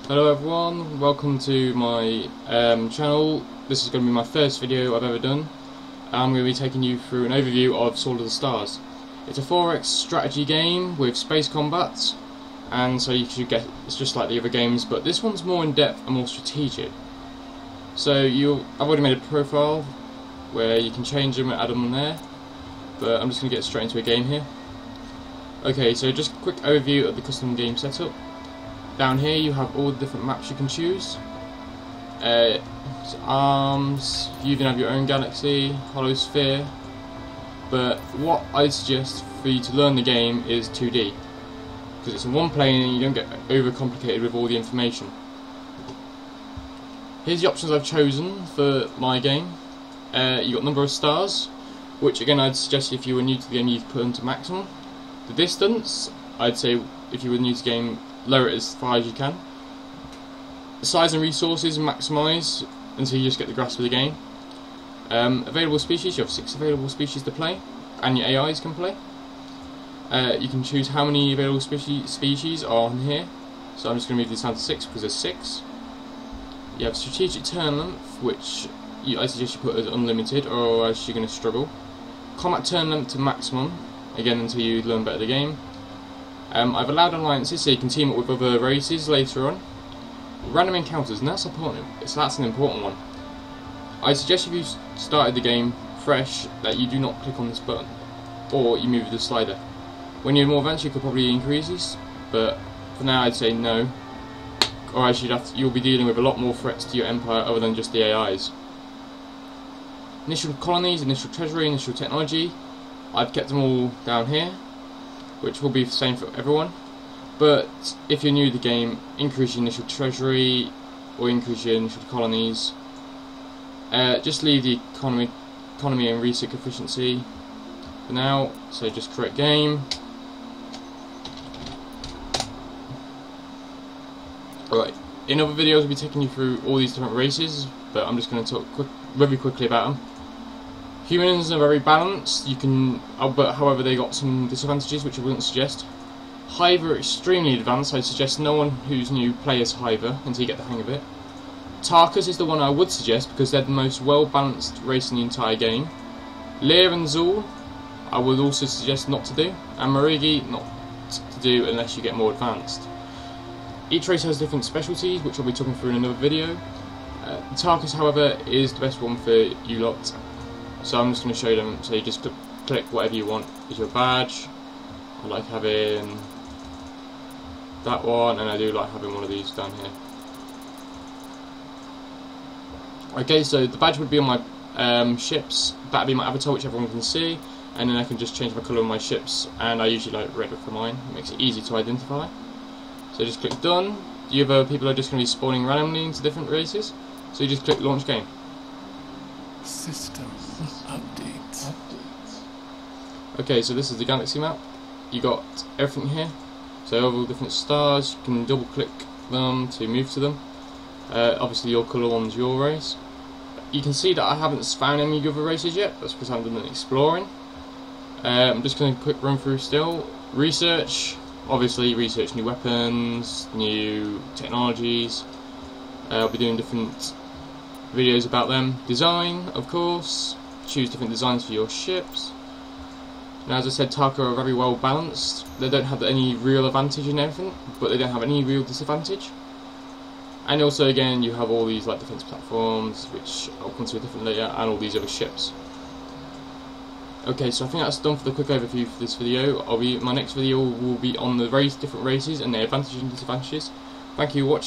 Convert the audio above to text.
Hello everyone, welcome to my channel. This is going to be my first video I've ever done. I'm going to be taking you through an overview of Sword of the Stars. It's a 4x strategy game with space combat, and so you should get, it's just like the other games, but this one's more in depth and more strategic. So I've already made a profile where you can change them and add them on there, but I'm just going to get straight into a game here. Okay, so just a quick overview of the custom game setup. Down here you have all the different maps you can choose. Arms, you even have your own galaxy, hollow sphere. But what I suggest for you to learn the game is 2D, because it's in one plane and you don't get overcomplicated with all the information. Here's the options I've chosen for my game. You've got number of stars, which again I'd suggest if you were new to the game you'd put into maximum. The distance, I'd say if you were new to the game, lower it as far as you can. The size and resources maximise until you just get the grasp of the game. Available species, you have 6 available species to play, and your AIs can play. You can choose how many available species are on here, so I'm just going to move this down to 6 because there's 6. You have strategic turn length, which I suggest you put as unlimited or else you're going to struggle. Combat turn length to maximum, again until you learn better the game. I've allowed alliances so you can team up with other races later on. Random encounters, and that's important. That's an important one. I suggest if you started the game fresh that you do not click on this button, or you move the slider. When you're more advanced you could probably increase this, but for now I'd say no, or else you'll be dealing with a lot more threats to your empire other than just the AIs. Initial colonies, initial treasury, initial technology, I've kept them all down here, which will be the same for everyone. But if you're new to the game, increase your initial treasury or increase your initial colonies. Just leave the economy and research efficiency for now, so just create game. Alright, in other videos I'll be taking you through all these different races, but I'm just going to talk very quickly about them. Humans are very balanced, but however they got some disadvantages which I wouldn't suggest. Hive are extremely advanced, I'd suggest no one who's new play as Hiver until you get the hang of it. Tarkus is the one I would suggest because they're the most well balanced race in the entire game. Lear and Zul I would also suggest not to do, and Marigi not to do unless you get more advanced. Each race has different specialties which I'll be talking through in another video. Tarkus however is the best one for you lot. So I'm just going to show them, so you just click whatever you want as your badge. I like having that one, and I do like having one of these down here. Okay, so the badge would be on my ships, that would be my avatar which everyone can see, and then I can just change my colour on my ships, and I usually like red for mine, it makes it easy to identify. So just click done. The other people are just going to be spawning randomly into different races, so you just click launch game. System updates. Okay, so this is the galaxy map. You got everything here. So all different stars, you can double click them to move to them. Obviously your colour one's your race. You can see that I haven't found any other races yet, that's because I haven't done any exploring. I'm just going to quick run through still. Research, obviously research new weapons, new technologies. I'll be doing different videos about them. Design, of course, choose different designs for your ships. Now as I said, Tarka are very well balanced. They don't have any real advantage in everything, but they don't have any real disadvantage. And also again you have all these like defense platforms, which I'll come to a different later, and all these other ships. Okay, so I think that's done for the quick overview for this video. My next video will be on the different races and their advantages and disadvantages. Thank you for watching.